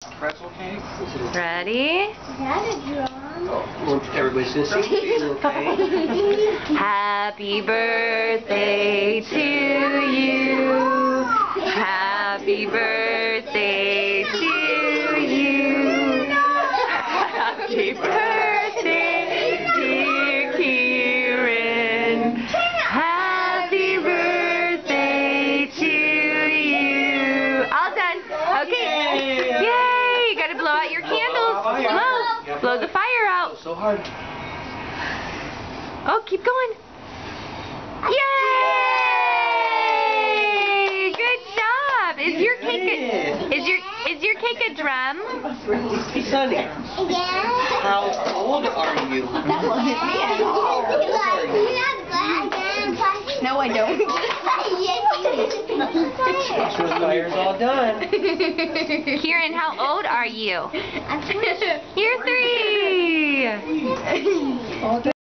Pretzel cake. Ready? Everybody's gonna see. Okay. Happy birthday to you. Happy birthday to you. Happy birthday, dear Kieran. Happy birthday to you. All done. Okay. Yay! You gotta blow out your candles. Blow. Blow the fire out. So hard. Oh, keep going. Yay! Good job. Is your cake a drum? Hey, Sonny. How old are you? No, I don't. The fire's all done. Kieran, how old are you? I'm 3. You're 3.